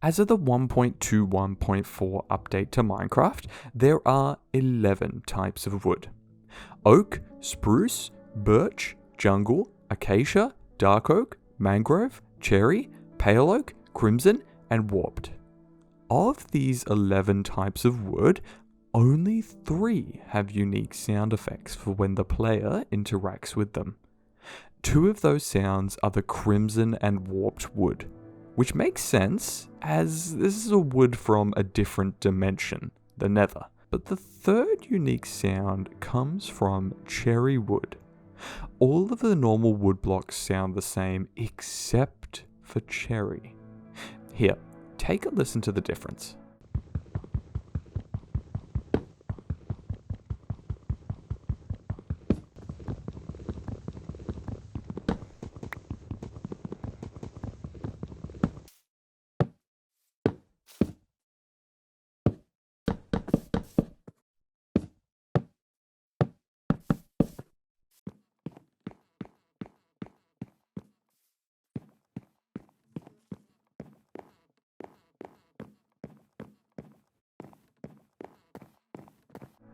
As of the 1.21.4 update to Minecraft, there are 11 types of wood. Oak, spruce, birch, jungle, acacia, dark oak, mangrove, cherry, pale oak, crimson, and warped. Of these 11 types of wood, only 3 have unique sound effects for when the player interacts with them. 2 of those sounds are the crimson and warped wood, which makes sense, as this is a wood from a different dimension, the Nether. But the third unique sound comes from cherry wood. All of the normal wood blocks sound the same except for cherry. Here, take a listen to the difference.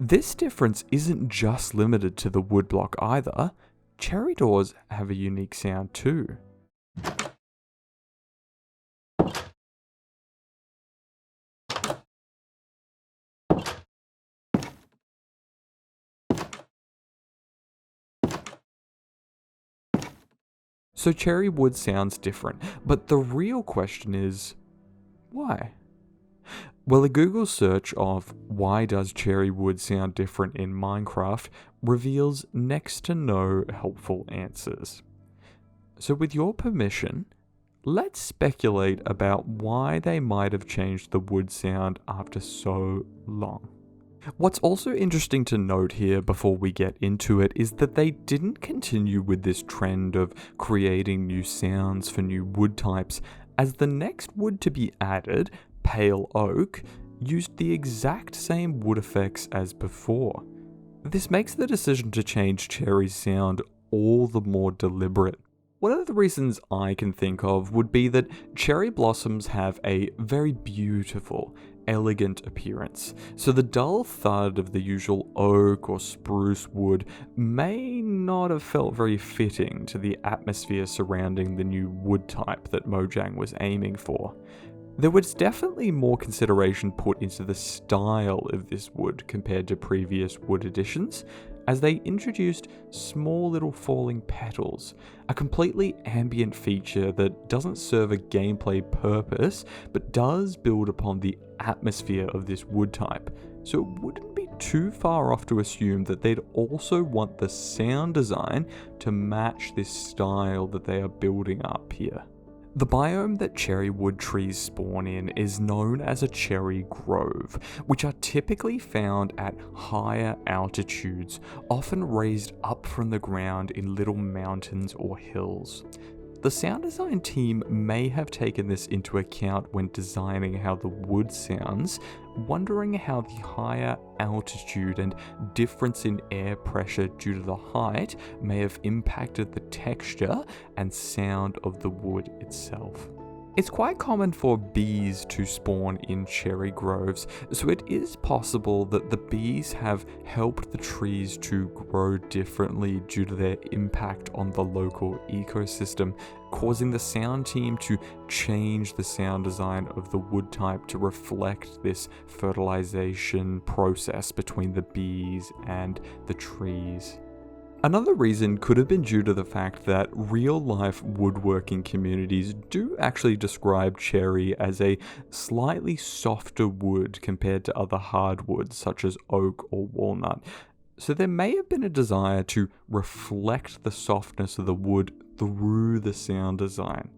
This difference isn't just limited to the woodblock either. Cherry doors have a unique sound too. So cherry wood sounds different, but the real question is, why? Well, a Google search of "why does cherry wood sound different in Minecraft" reveals next to no helpful answers. So with your permission, let's speculate about why they might have changed the wood sound after so long. What's also interesting to note here before we get into it is that they didn't continue with this trend of creating new sounds for new wood types, as the next wood to be added, pale oak, used the exact same wood effects as before. This makes the decision to change cherry's sound all the more deliberate. One of the reasons I can think of would be that cherry blossoms have a very beautiful, elegant appearance, so the dull thud of the usual oak or spruce wood may not have felt very fitting to the atmosphere surrounding the new wood type that Mojang was aiming for. There was definitely more consideration put into the style of this wood compared to previous wood editions, as they introduced small little falling petals, a completely ambient feature that doesn't serve a gameplay purpose, but does build upon the atmosphere of this wood type. So it wouldn't be too far off to assume that they'd also want the sound design to match this style that they are building up here. The biome that cherry wood trees spawn in is known as a cherry grove, which are typically found at higher altitudes, often raised up from the ground in little mountains or hills. The sound design team may have taken this into account when designing how the wood sounds, wondering how the higher altitude and difference in air pressure due to the height may have impacted the texture and sound of the wood itself. It's quite common for bees to spawn in cherry groves, so it is possible that the bees have helped the trees to grow differently due to their impact on the local ecosystem, causing the sound team to change the sound design of the wood type to reflect this fertilization process between the bees and the trees. Another reason could have been due to the fact that real-life woodworking communities do actually describe cherry as a slightly softer wood compared to other hardwoods such as oak or walnut. So there may have been a desire to reflect the softness of the wood through the sound design.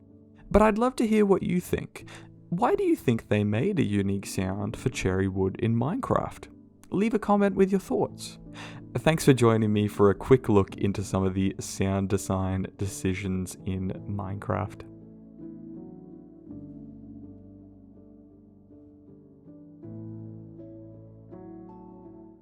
But I'd love to hear what you think. Why do you think they made a unique sound for cherry wood in Minecraft? Leave a comment with your thoughts. Thanks for joining me for a quick look into some of the sound design decisions in Minecraft.